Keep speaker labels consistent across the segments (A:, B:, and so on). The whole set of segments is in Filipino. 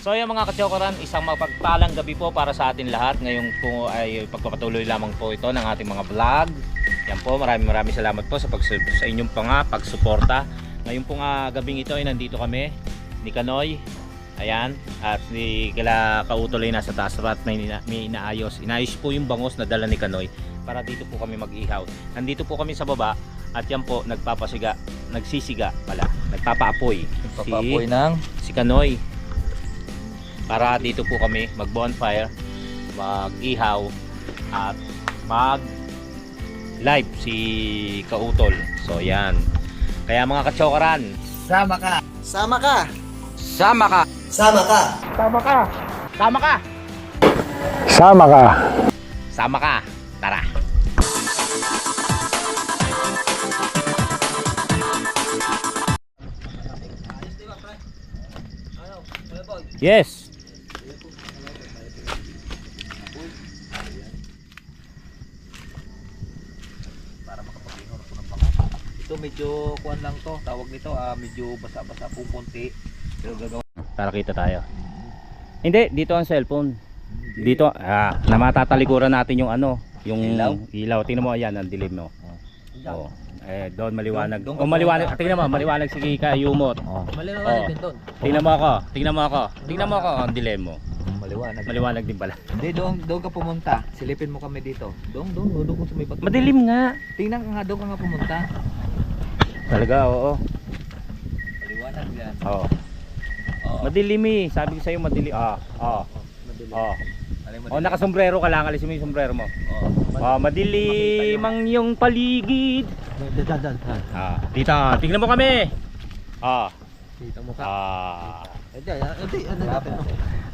A: So yung mga kachokoran, isang mapagpalang gabi po para sa atin lahat. Ngayon po ay pagpapatuloy lamang po ito ng ating mga vlog. Yan po, maraming salamat po sa inyong pagsuporta. Ngayon po nga gabing ito ay nandito kami ni Kanoy. Ayan, at si Kila Kautol ay nasa taas at may inaayos. Inayos po yung bangos na dala ni Kanoy para dito po kami mag-ihaw. Nandito po kami sa baba at yan po nagsisiga pala, nagpapaapoy.
B: Nagpapaapoy ng
A: si Kanoy. Para dito po kami mag-bonfire, mag-ihaw at mag-live si Kautol. So yan. Kaya mga kachokaran,
B: sama ka.
C: Sama ka.
B: Sama ka.
C: Sama ka.
B: Sama ka.
A: sama ka!
B: Sama ka.
A: Sama ka! Tara! Yes!
B: Ito medyo kuan lang to, tawag nito, medyo basa-basa po konti. Pero gagawin.
A: Para kita tayo. Hindi, dito ang cellphone. Dito, na matatalikuran natin yung ano, yung ilaw. Tingnan mo, ayan, ang dilim mo. Oh. Doon maliwanag. Maliwanag. Tingnan mo, maliwanag si Kayumot.
B: Maliwanag din doon.
A: Tingnan mo ako, ang dilim mo.
B: Maliwanag.
A: Maliwanag din pala.
B: Hindi, doon ka pumunta. Silipin mo kami dito. Doon kung sa may bato.
A: Madilim nga.
B: Tingnan ka nga, doon ka nga pumunta.
A: Talaga, oo.
B: Maliwanag yan.
A: Oo. Madilim eh. Sabi ko sa'yo madilim.
B: Madilim.
A: Oh, nakasombrero ka lang. Alisin mo yung sombrero mo. Madilim ang iyong paligid. Dito, tingnan mo kami.
B: Dito mo ka.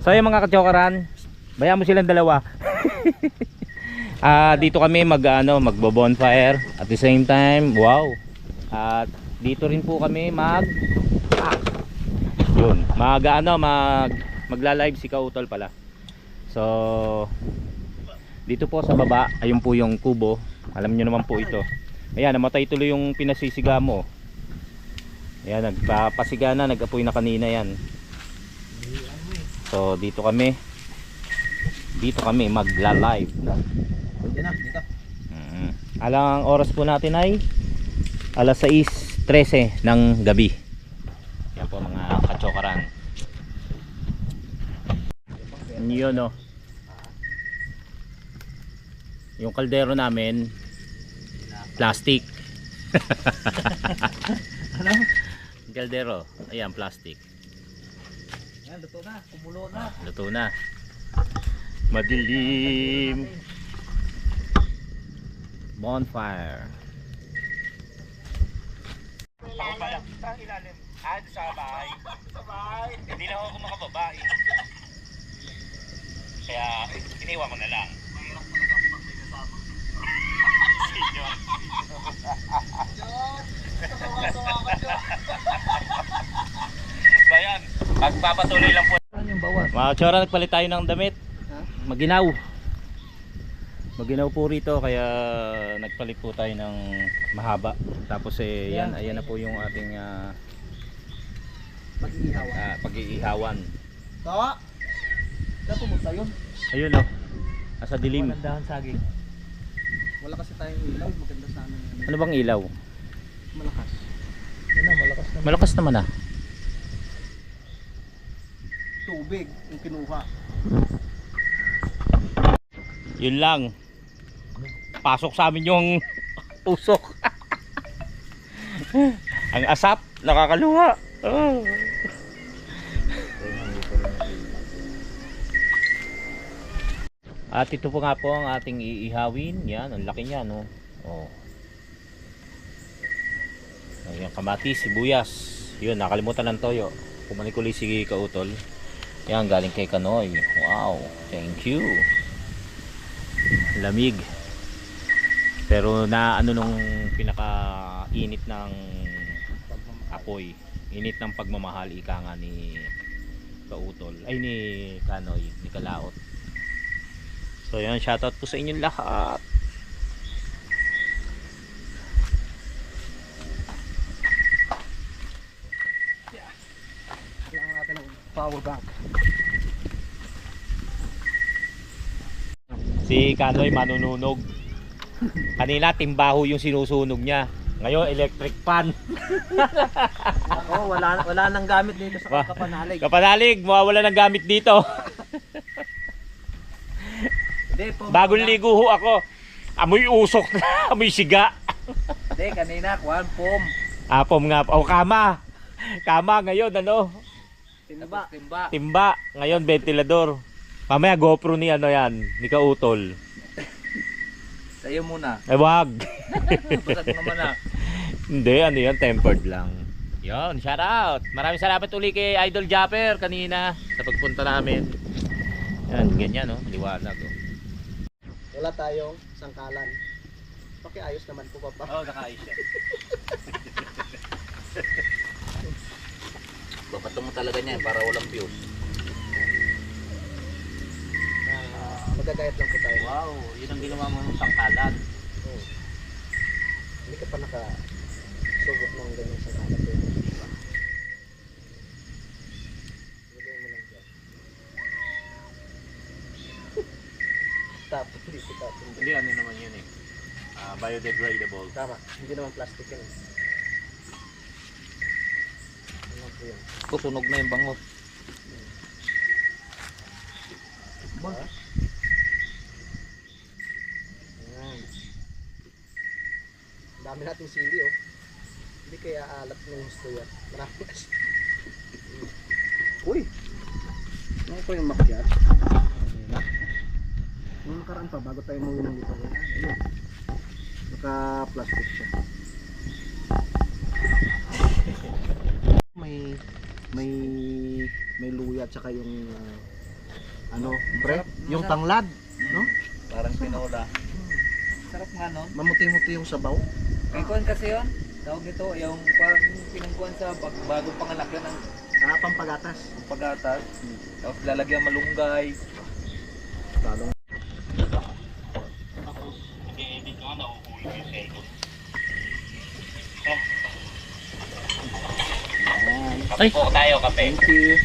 A: So yung mga kachokaran, bayaan mo silang dalawa. Dito kami magbo-bonfire at the same time, wow. At dito rin po kami magla-live si Kautol pala. So dito po sa baba, ayun po yung kubo. Alam niyo naman po ito. Ayan, namatay tuloy yung pinasisiga mo. Ayan, nagpapasiga na, nag-apoy na kanina yan. So dito kami magla-live.
B: Dito.
A: Alang oras po natin ay alas 6:13 ng gabi. Yan po mga kachokaran. Yun no. Yung kaldero namin plastic.
B: Ano?
A: Yung kaldero, ayan plastic.
B: Yan, luto na. Kumulo na.
A: Luto na. Madilim. Bonfire. Sa ilalim. Sa bahay. Sa bahay. Hindi na ako makababa eh. Kaya iniwan ko na lang. So yan, magpapatuloy lang po.
B: Ano yung bawas?
A: Mga tsura, nagpalit tayo ng damit. Maginaw po rito, kaya nagpalit po tayo ng mahaba. Tapos yan, ayan na po yung ating pag-iihawan.
C: Tawa. Saan pumunta yun?
A: Ayun o, nasa dilim.
B: Walandahan saging.
C: Wala kasi tayong ilaw. Maganda sana yun.
A: Ano bang ilaw?
C: Malakas.
B: Yan na, malakas na.
A: Malakas naman ah.
C: Tubig yung kinuha.
A: Yun lang. Pasok sa amin yung usok. Ang asap, nakakaluha. At ito po nga po ang ating iihawin. Yan, ang laki niya, no? Ayan, kamatis, sibuyas. Yun, nakalimutan ng toyo. Kumanikuli si Kautol. Yan, galing kay Kanoy. Wow, thank you. Lamig. Pero na nung pinaka-init ng apoy. Init ng pagmamahal, ika nga ni Kautol. Ay, ni Kanoy, ni Kalaot. So yan, shoutout po sa inyong lahat.
B: power bank.
A: Si Kanoy manununog. Kanina timbaho yung sinusunog niya. Ngayon electric fan.
B: Ako, wala nang gamit dito
A: Wah.
B: sa Kapanalig.
A: Kapanalig, mawawala ng gamit dito.
B: Hindi,
A: Bagong ligo ho ako. Amoy usok na, amoy siga.
B: Hindi, kanina, kuhan, pom.
A: Apom nga. O kama. Kama ngayon ano?
B: Timba. Timba.
A: Timba. Ngayon ventilador. Mamaya GoPro ni ano yan, ni Kautol.
B: Sa'yo muna.
A: Eh wag.
B: Basag naman na.
A: Hindi, ano yan, tempered lang. Yon, shout out. Maraming salamat uli kay Idol Japper kanina sa pagpunta namin. Yan, ganyan no, liwanag oh.
C: Wala tayong sangkalan. Okay, ayos naman po papa.
A: Oo, nakaayos siya.
B: Babato mo talaga niya para walang views.
C: Magagayat lang po tayo.
A: Wow, yun ang ginawa mo ng sangkalan.
C: Oo. Hindi ka pa nakasubok ng ganyang sangkalan. Ilagay mo lang dyan. Tapos, hindi ko tapos.
A: Hindi, ano naman yun eh. Biodegradable.
C: Tama, hindi naman plastic yan. Ano po yan?
B: Sunog na yung bangot.
C: Ba? Ayan. Ang dami nating sili oh. Hindi kaya alat ng gusto yan. Marami kasi. Uy! Ano po yung makyat? Nung nakaraan pa, bago tayo muna dito. Ayun. Naka-plastic siya. May luya at saka yung ano, pre? Yung tanglad, no?
B: Parang pinola. Sarap nga nun.
C: Mamuti-muti yung sabaw.
B: May kuhan kasi yun. Tawag ito, yung parang pinangkuhan sa bagong panganak yun ng
C: Pampagatas.
B: pagatas. Tapos lalagyan malunggay.
C: Talong.
A: Ay, po tayo kape.
C: Thank you.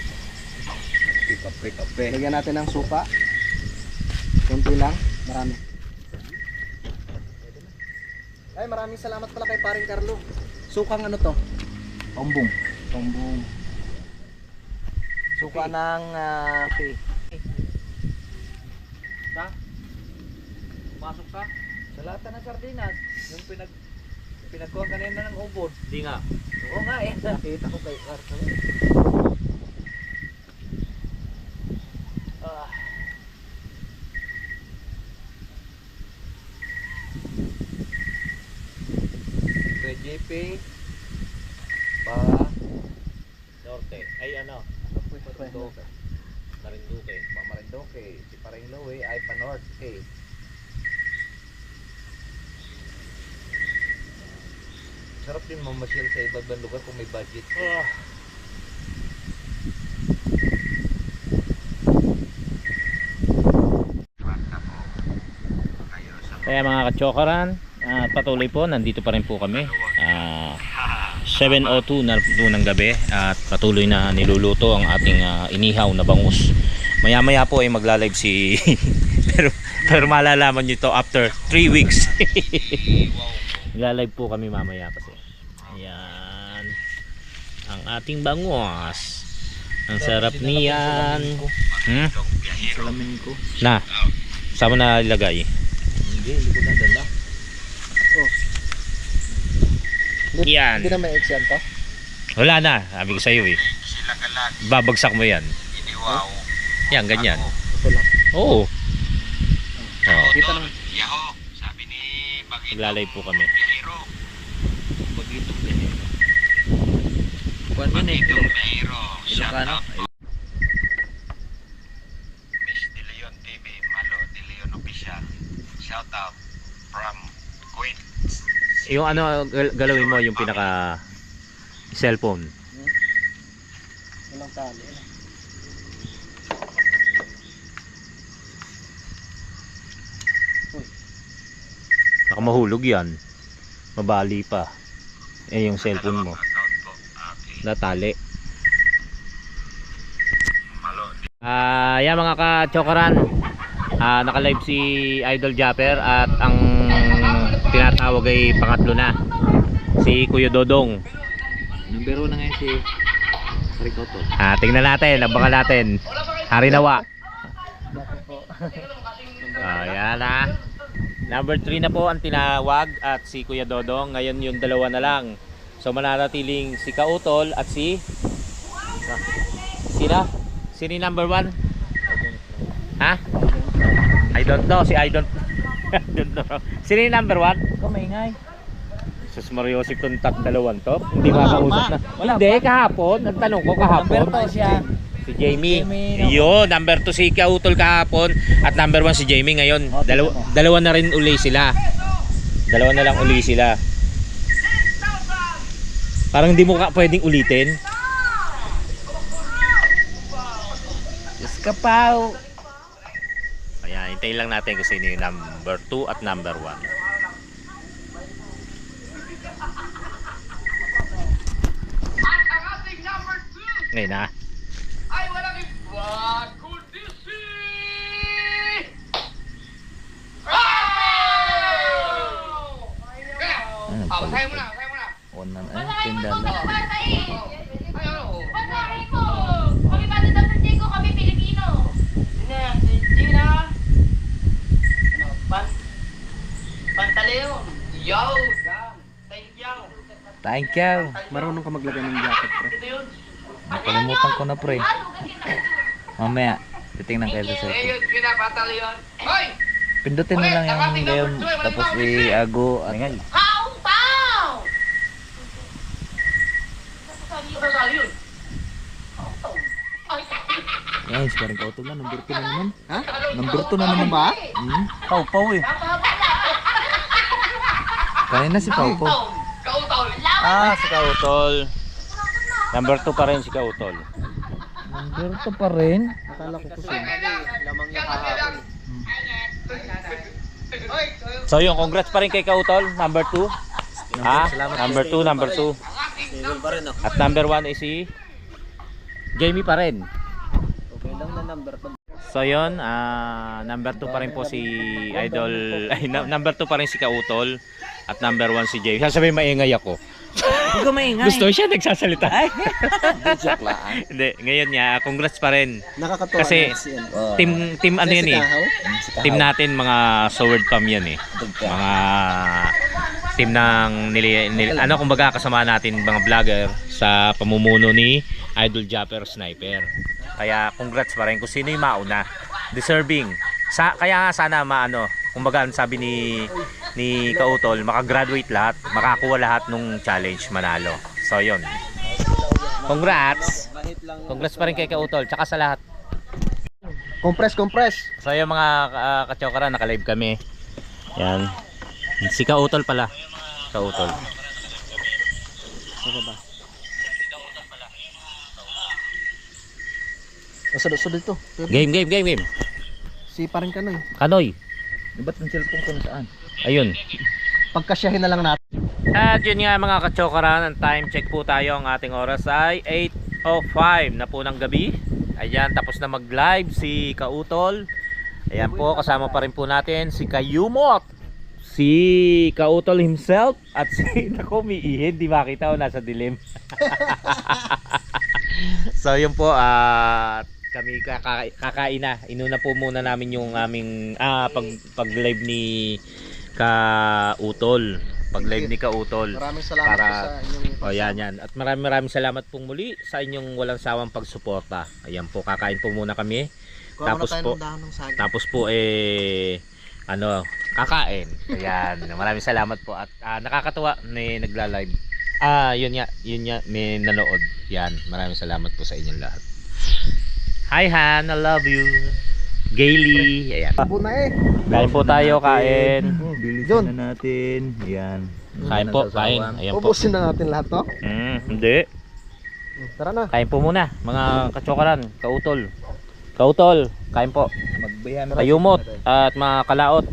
B: Kape.
C: Lagyan natin ng suka. Kunti lang. Marami. Ay, maraming salamat pala kay paring Carlo. Sukang ano to?
B: Ombong.
C: Tombong. Suka ng
B: Okay. Ta? Pumasok ka? Sa lata ng sardinas. Yung pinagkuhan kanina ng ubod.
A: Hindi nga.
B: Oo nga eh.
C: nakita ko kay Carlo.
B: Ah. Kay JP. Pa.
A: Norte. Ay ano,
B: Marinduque.
A: Marinduque.
B: Marinduque. Si Paring Louie ay Panorte. Sarap din mamasyal sa iba't ibang lugar kung may budget.
A: Kaya mga kachokaran, patuloy po, nandito pa rin po kami. 7:02 na po ng gabi at patuloy na niluluto ang ating inihaw na bangus. Maya maya po ay magla-live si pero malalaman nyo to after 3 weeks. Magla-live po kami mamaya kasi. Ayan. Ang ating bangus. Ang sarap niyan.
B: Salamin ko.
A: Na. Saan mo na ilagay?
B: Hindi ko nadala.
C: Oh.
A: Yan.
C: Hindi na may X yan to?
A: Wala na. Sabi ko sa'yo eh. Babagsak mo yan. Yan, ganyan.
C: Ito lang.
A: Oo. Oh.
C: Kita lang.
A: Magla-live po kami.
B: Bagitong Biyahero. Kuwan yun eh. Ilocano.
D: Miss De Leon TV, Malo De Leon Official. Shout out from Kuwait.
A: Yung ano galawin mo yung pinaka cellphone.
C: Walang tali.
A: Baka mahulog yan. Mabali pa. Eh yung cellphone mo.
D: Account ko. Okay.
A: Natali. Yan mga ka-chokaran, naka-live si Idol Japper at ang tinatawag ay pangatlo na, si Kuya Dodong.
B: Number 1 na ngayon si Ricoto.
A: Tingnan natin, abangan natin. Harinawa. Yan Number 3 na po ang tinawag at si Kuya Dodong. Ngayon yung dalawa na lang. So mananatiling si Kautol at si sino? Sino yung number 1? Ha? I don't know. I don't know. Sino yung number 1?
B: Ikaw maingay.
A: Sus Mariosip tong dalawang to. Hindi makausap na. Hindi, kahapon. Nagtanong ko kahapon.
B: Number 2 siya.
A: Si Jamie.
B: Jamie, no?
A: Yun, number 2 si Kautol kahapon at number 1 si Jamie ngayon.
B: Oh,
A: Dalawa na rin uli sila. Dalawa na lang uli sila. Parang hindi mo pwedeng ulitin.
B: Diyos ka pao.
A: Ayan, hintayin lang natin kung sino yung number 2 at number 1. Ngayon na.
D: Ay, walang iba kundi si... Basahin mo na.
B: On na tindahan.
E: Basahin ko! Kami ba dito sa Chico? Kami Pilipino!
D: Pantaleon. Yo.
B: Thank you. Marunong ka maglagay ng jacket, pre. Nakalimutan ko na, pre. Mamaya, titingnan kayo sa cellphone.
D: Ayun, pinapataleon. Hoy!
B: Pindutin mo lang yung game, tapos i-ago at
E: Pao! Pao!
D: Sasali yun.
B: yan, parang Kautol na, number 2 na naman. Ha? Number 2 na naman ba? Pau-pau eh. Kanina si Pau-pau.
D: Kautol.
A: Si Kautol. Number 2 pa rin si Kautol.
B: Number 2 pa rin. Akala ko kasi.
C: Lamang yung kahapon.
A: So yung congrats pa rin kay Kautol, number 2. Number 2, number 2.
C: Stable pa rin oh.
A: At number 1 is si Jamie pa rin.
C: Okay lang na number 2.
A: So yun, number 2 pa rin po si Idol, ay number 2 pa rin si Kautol at number 1 si Jamie. Sasabihin maingay ako.
B: Hindi ko maingay.
A: Gusto siya nagsasalita.
C: Joke lang.
A: Hindi, ngayon niya, congrats pa rin.
C: Nakakatuwa
A: Kasi
C: na si ano.
A: team ano yan eh. Team natin mga Sword Pam yan eh. Mga team ng ano kumbaga kasama natin mga vlogger sa pamumuno ni Idol Japper Sniper. Kaya congrats pa rin kung sino yung mauna. Deserving. Kaya nga sana maano, kumbaga ang sabi ni Kautol, makagraduate lahat, makakuha lahat nung challenge, manalo. So yun. Congrats. Congrats pa rin kay Kautol, tsaka sa lahat.
C: Compress.
A: So yung mga katsokara, naka-live kami. Yan. Si Kautol pala. Kautol.
C: Ano ba? Sunod to.
A: Game.
C: Si parang Kanoy.
A: Kanoy.
B: Ba't ang cellphone ko nasaan?
A: Ayun.
C: Pagkasyahin na lang natin.
A: At yun nga mga katsokaran, ang time check po tayo. Ang ating oras ay 8:05 na po ng gabi. Ayan, tapos na mag-live si Kautol. Ayan po, kasama pa rin po natin si Kayumot, si Kautol himself, at si Nakomi Ihid. Di makita o nasa dilim. So yun po, at kami kakain na. Inuna po muna namin yung aming pag-live ni Kautol. Pag-live ni Kautol.
C: Maraming salamat po sa inyong
A: yan. At maraming salamat pong muli sa inyong walang sawang pagsuporta. Ayan po, kakain po muna kami. Tapos po kakain. Ayan, maraming salamat po at nakakatuwa may nagla-live. Yun nga may nanood. Yan, maraming salamat po sa inyong lahat. Hi Han, I love you. Gaily. Ayan. Kain po tayo, kain.
B: Bilisan na natin. Ayan.
A: Kain po, kain. Ayan po.
C: Ubusin na natin lahat to.
A: Hindi.
C: Tara na.
A: Kain po muna, mga katsokaran, Kautol. Kautol, kain po.
B: Magbayan
A: Kayumot at mga kalaot.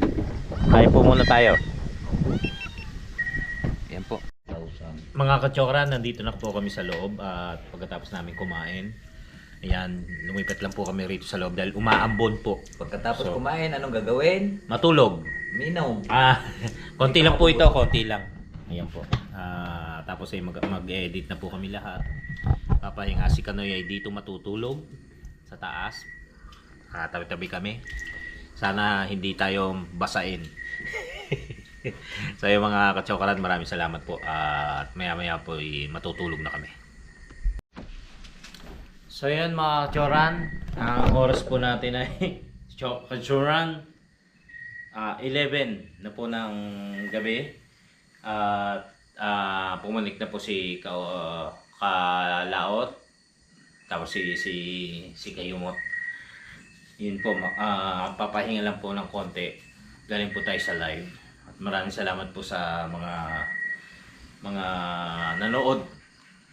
A: Kain po muna tayo. Ayan po. Mga katsokaran, nandito na po kami sa loob at pagkatapos namin kumain. Ayan, lumipat lang po kami rito sa loob dahil umaambon po.
B: Pagkatapos
A: So,
B: kumain, anong gagawin?
A: matulog.
B: Minom.
A: Konti lang po ito, konti lang. Ayan po. Tapos ay mag-edit na po kami lahat. Papahinga si Kanoy ay dito matutulog sa taas. Tabi-tabi kami. Sana hindi tayo basain. So yung mga katsokaran, maraming salamat po. At maya-maya po ay matutulog na kami. So yun mga katsoran, ang oras po natin ay katsoran 11 na po ng gabi. At pumalik na po si Kalaot, tapos si Kayumot. Yun po, papahinga lang po ng konti. Galing po tayo sa live. At maraming salamat po sa mga nanood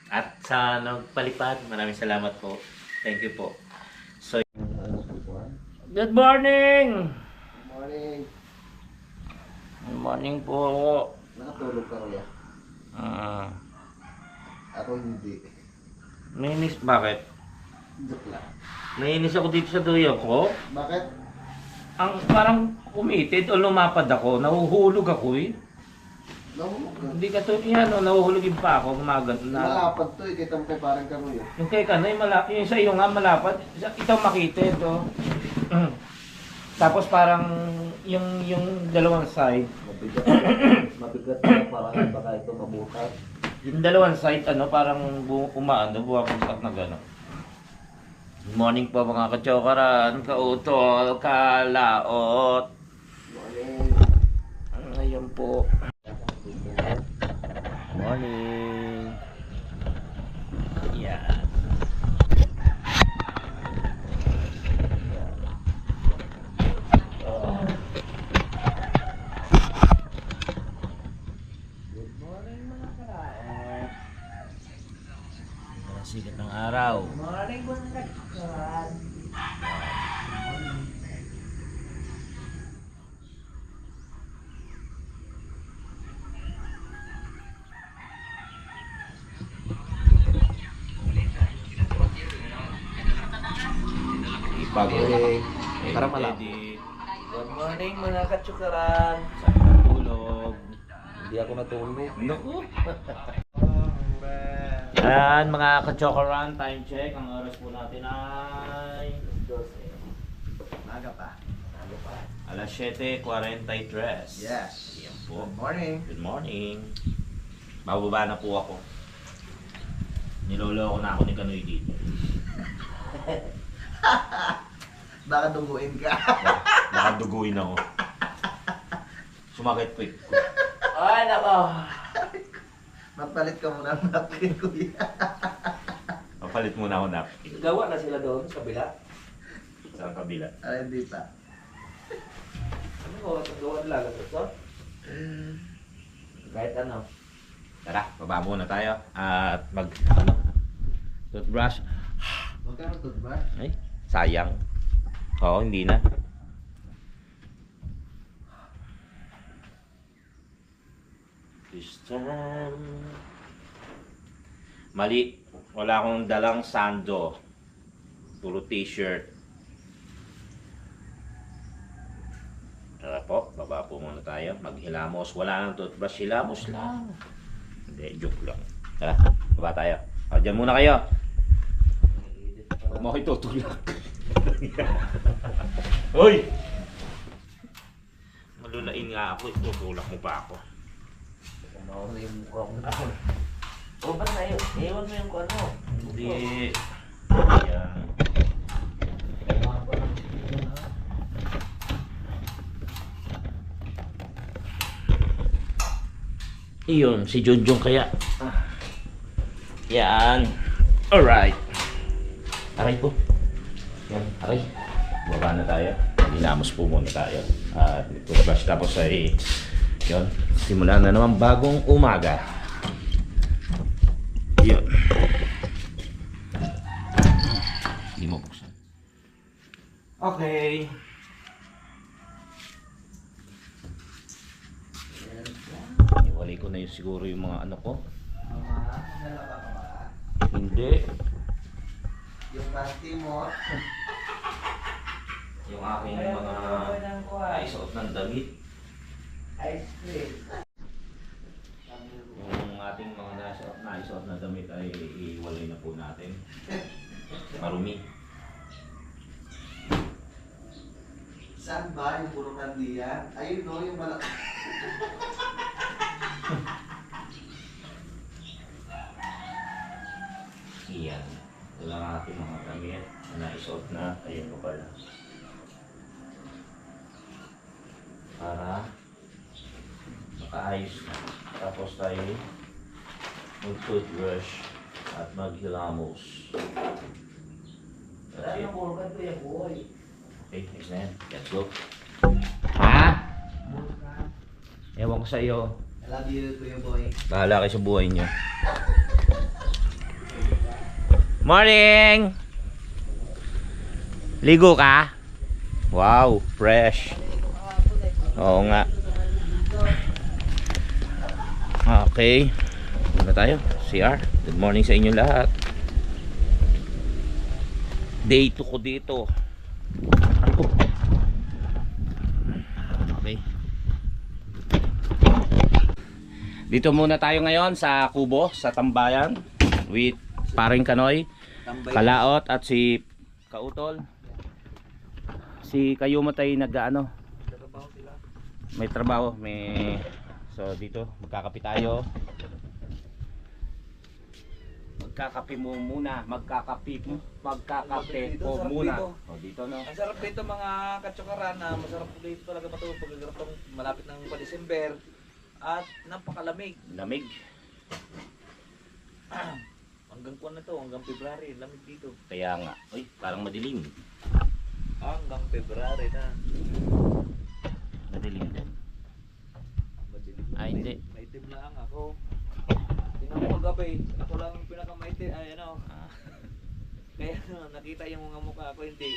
A: at sa nagpalipad. Maraming salamat po. Thank you po. So, good morning!
C: Morning.
A: Good morning po.
C: Nakatulog ka kuya? Ako hindi.
A: Nainis, bakit?
C: Joke lang.
A: Nainis ako dito sa duyo ko.
C: Bakit?
A: Ang parang umitid o lumapad ako. Nahuhulog ako eh.
C: Nahulog ka.
A: Hindi ka to, yan o, nahuhulogin pa ako. Gumagan na.
C: Malapad to eh. Kita mo kay parang karuya.
A: Yung kay Kanoy, yung sa iyo nga malapad. Ito makitid o. Tapos parang yung dalawang side.
C: Mabigat. Mabigat na parang baka ito mabukas.
A: Yung dalawang side parang umaano, buwabagsak na gano'n. Good morning po mga katsokaran, kautol, kalaot.
C: Morning.
A: Ayan po. Morning. Yeah. Sikat ng araw.
B: Morning po na nagkakaan.
A: Ipag.
C: Para malaman.
B: Good morning mga katsukaran.
A: Saan natulog?
C: Hindi ako natulog.
A: Naku. Yan mga katsokaran, time check. Ang oras po natin ay
C: 12. Maga pa. Maga pa.
A: alas 7:43.
C: Yes.
A: Yan po.
C: Good morning.
A: Good morning. Bababa na po ako. Niloloko na ako ni Kanoy dito.
C: Baka duguin ka.
A: Baka duguin ako. Sumakit po.
B: Ay, nako.
C: Magpalit ka muna ng napkin kuya.
A: Papalit muna ako na.
B: Gawa na sila doon sa bila.
A: Sa kabila.
C: Ay, hindi pa.
B: Ano oras ang gawa nila ito? Kahit ano.
A: Tara, baba muna tayo. At toothbrush.
C: Magkano toothbrush?
A: Ay, sayang. Oo, hindi na. This time. Mali. Wala akong dalang sando. Puro t-shirt. Tara po, baba po muna tayo. Maghilamos. Wala nang toothbrush. Hilamos lang. Hindi, joke lang. Tara, baba tayo. O, dyan muna kayo. Huwag mo kayo tutulak. Hoy! Malulain nga ako. Tutulak mo pa ako.
B: Kumawala yung mukha ko. O, ba't na yun? Iwan mo yung ano.
A: Hindi. Ayan. Iyon, si Junjun kaya. Yan. Alright. Aray po. Yan, aray. Baba na tayo. Hinamos po muna tayo. At toothbrush tapos ay yun. Simulan na naman bagong umaga. Yun. Hindi mo buksan. Okay. Iwalay ko na yung siguro yung mga ano ko. Hindi.
C: Yung panty mo.
A: Yung aking mga naisuot ng damit.
C: Ice cream.
A: Yung ating mga naisuot na damit ay iwalay na po natin. Marumi.
C: Saan ba yung puro kandiyan? Ayun no, yung malaki.
A: Iyan. Wala ang ating mga damit na naisuot na. Ayan po pala. Para makaayos na. Tapos tayo mag-toothbrush at maghilamos. That's it. Okay, next na yan. Let's go. Ha? Ewan ko sa iyo.
C: I love you, Kuya Boy.
A: Bahala kayo sa buhay niyo. Morning! Ligo ka? Wow, fresh. Oo nga. Okay. Muna tayo. CR. Good morning sa inyo lahat. Day 2 ko dito. Ako. Okay. Dito muna tayo ngayon sa Kubo, sa Tambayan with paring Kanoy, Kalaot at si Kautol. Si Kayumot ay nag-ano? May trabaho, so dito magkakape tayo. Magkakape mo muna, magkakape po muna. O dito no.
B: Ang sarap dito mga katsukaran na masarap dito talaga matulog pag malapit ng pa-December at napakalamig.
A: Lamig.
B: Hanggang kuwan na to, hanggang February, lamig dito.
A: Kaya nga, uy, parang madilim.
B: Hanggang February na.
A: Madilim din.
B: Madilim.
A: Ay, hindi.
B: Maitim lang ako. Tingnan mo kagabi, ako lang ang pinakamaitim, ay ano. Kaya nakita yung mga mukha ko, hindi.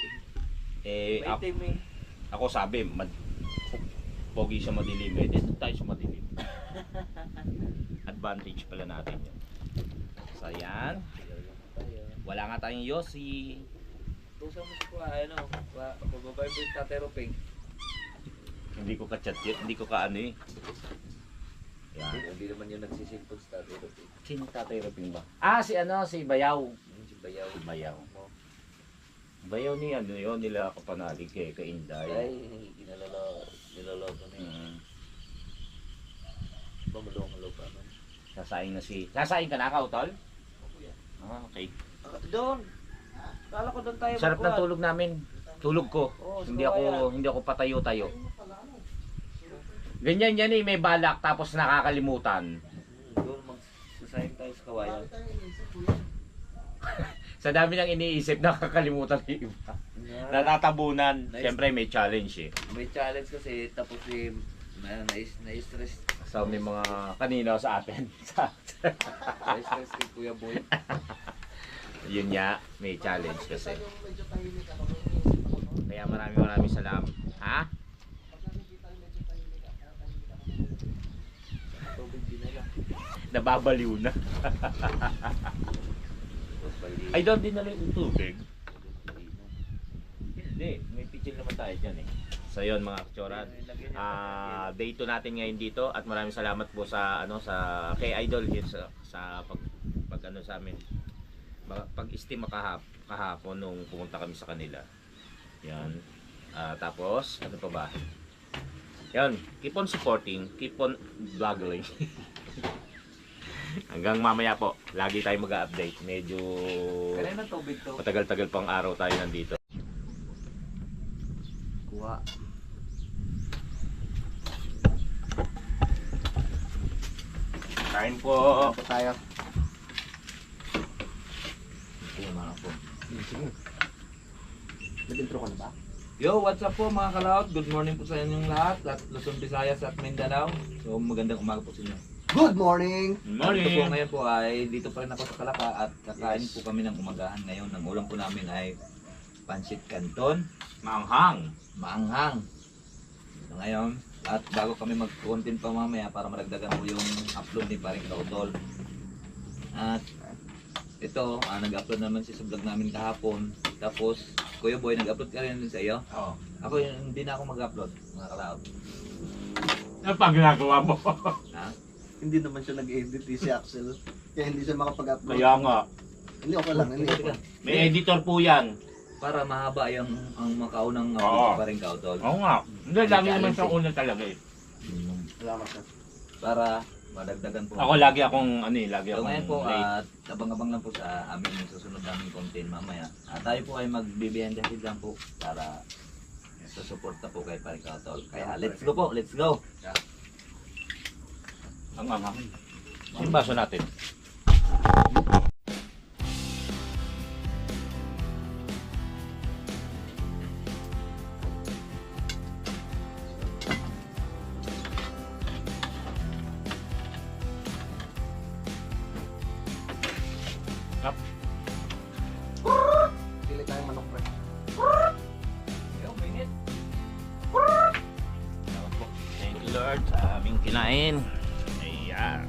B: Maitim eh.
A: Ako sabi, pogi siya madilim. Eh, dito tayo sa madilim. Advantage pala natin yun. So, yan. Wala nga tayong Yossi.
B: Tusa mo si Kuya, ano, pababay mo yung Tatay
A: Hindi ko ka-chat yun. Hindi ko ka ano eh. Yan.
B: Hindi naman yung nagsisilpon sa Tatay Roping.
A: Sino Tatay Roping ba? Ah, si ano, si Bayaw.
B: Si Bayaw.
A: Si Bayaw. Bayaw ni ano yun, nila kapanalig kay Kainday.
B: Ay, niloloko na yun. Mamalong-halo pa man.
A: Sasaing ka na, Kautol? Ah, okay.
B: Doon. Kala ko doon tayo
A: Sarap ng
B: magkuhan.
A: tulog namin. Tulog ko.
B: Oo,
A: Hindi ako patayo-tayo. Ganyan yan eh, may balak tapos nakakalimutan.
B: Doon magsasayang tayo sa kawayan.
A: Sa dami ng iniisip, nakakalimutan yung iba. Natatabunan.
B: Nice.
A: Siyempre may challenge eh.
B: May challenge kasi tapos na-stress.
A: So may mga kanina sa atin.
B: Na-stress kay Kuya Boy.
A: Yun nga, may challenge kasi. Kaya maraming salamat. Ha?
B: Tubig din nila.
A: Nababaliw na. Ay, doon dinala yung tubig. Hindi, may picture naman tayo dyan eh. So yun mga kakchoran, day 2 natin ngayon dito at maraming salamat po sa kay Idol here sa pag ano sa amin. Pag-estima kahapon nung pumunta kami sa kanila. Yan. Tapos ano pa ba? Yan, keep on supporting, keep on vlogging. Hanggang mamaya po, lagi tayong mag-update. Medyo
B: Kanina tubig to.
A: matagal-tagal pang araw tayo nandito.
B: Kuha.
A: Kain po.
C: Ano tayo?
A: Ito mga po.
C: Sige. Nag-intro ka na ba?
B: Yo, what's up po mga kalaot? Good morning po sa inyong lahat. Luzon, Visayas at Mindanao. So magandang umaga po sa inyo.
C: Good morning!
B: Ito po ngayon po ay dito pa rin ako sa Kalaka at kakain po kami ng umagahan ngayon. Ang ulam po namin ay Pansit Canton,
A: Maanghang.
B: maanghang. So ngayon, at bago kami mag-content pa mamaya para maragdagan po yung upload ni Paring Kautol. At ito, nag-upload naman siya sa vlog namin kahapon. Tapos, Kuya Boy, nag-upload ka rin sa iyo.
A: Oo.
B: Ako, hindi na ako mag-upload, mga kalaot.
A: Ano pa ginagawa mo?
B: Ha?
C: Hindi naman siya nag-edit si Axel. Kaya hindi siya makapag-upload.
A: Kaya nga.
C: Hindi, okay lang. Hindi, okay.
A: May editor po yan.
B: Para mahaba yung ang makaunang
A: Oo.
B: upload pa rin ka, Tol.
A: Oo nga. Hindi, lagi naman siyang una talaga eh.
C: Salamat sir.
B: Para madagdagan po.
A: Ako lagi akong, lagi
B: So
A: akong
B: ngayon po,
A: late.
B: abang-abang lang po sa aming susunod naming content mamaya. Tayo po ay magbibihan dahil lang po para sa suporta po kay Parikaw Tol. Kaya let's go po, let's go!
A: Ang angang. Yung baso natin.
C: Pili tayo manok pre.
A: Thank you Lord sa aming kinain. Ayan.